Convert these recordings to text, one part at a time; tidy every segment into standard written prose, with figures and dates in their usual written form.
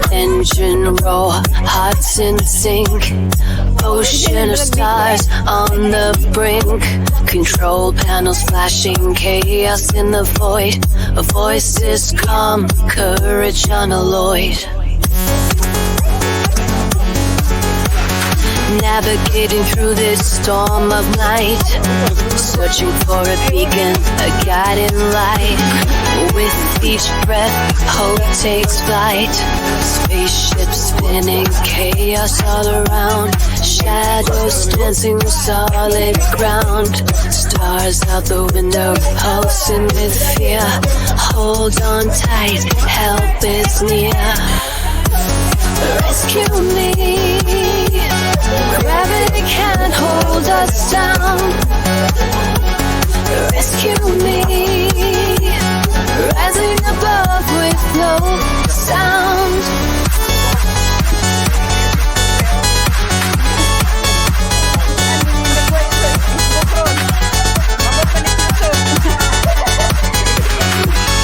Engine roar, hearts in sync. Ocean of stars on the brink. Control panels flashing, chaos in the void. A voice is calm, courage unalloyed. Navigating through this storm of night, searching for a beacon, a guiding light. With each breath, hope takes flight. Spaceships spinning, chaos all around. Shadows dancing on solid ground. Stars out the window, pulsing with fear. Hold on tight, help is near. Rescue me. Gravity can't hold us down. Rescue me. Rising above with no sound.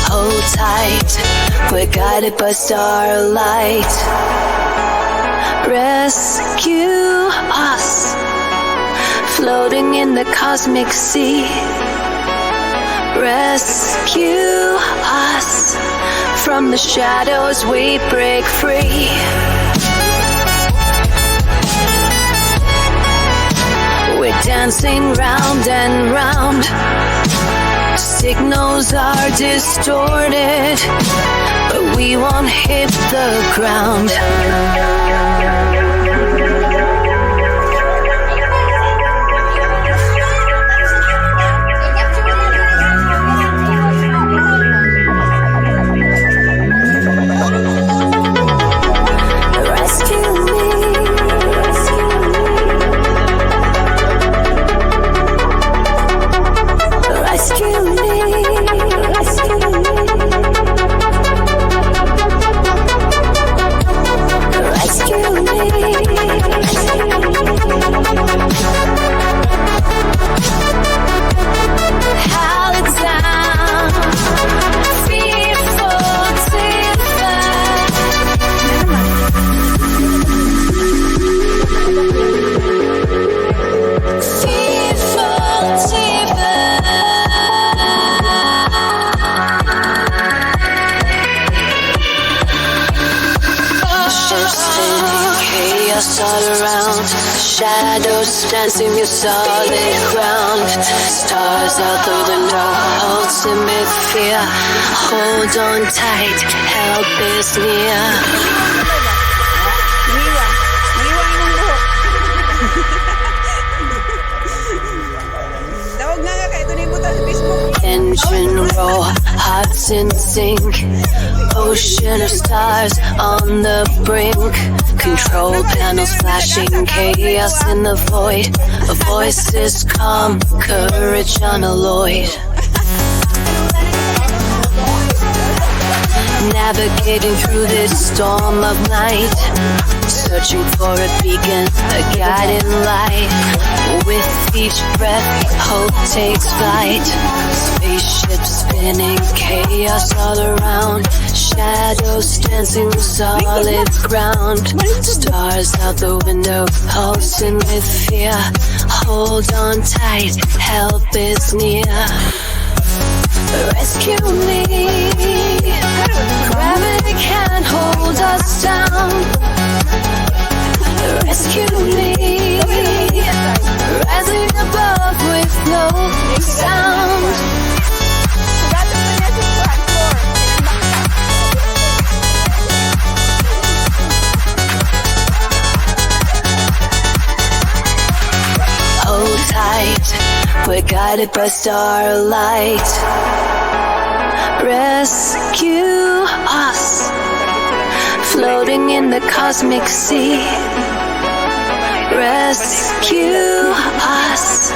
Hold tight, we're guided by starlight. Rescue us, floating in the cosmic sea. Rescue us, from the shadows we break free. We're dancing round and round. Signals are distorted, but we won't hit the ground. All around, shadows dancing your solid ground. Stars out the window, pulsing with fear. Hold on tight, help is near. Engine roar, hearts in sync. Ocean of stars on the brink. Control panels flashing, chaos in the void. A voice is calm, courage unalloyed. Navigating through this storm of night, searching for a beacon, a guiding light. With each breath, hope takes flight. Spaceships spinning, chaos all around. Shadows dancing on solid ground. Stars out the window, pulsing with fear. Hold on tight, help is near. Rescue me. Gravity can't hold us down. Rescue me. Rising above with no sound. Hold tight, we're guided by starlight. Rescue us, floating in the cosmic sea. Rescue us,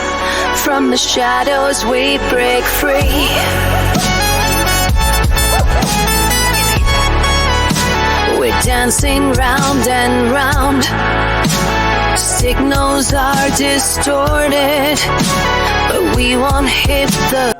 from the shadows we break free. We're dancing round and round. Signals are distorted, but we won't hit the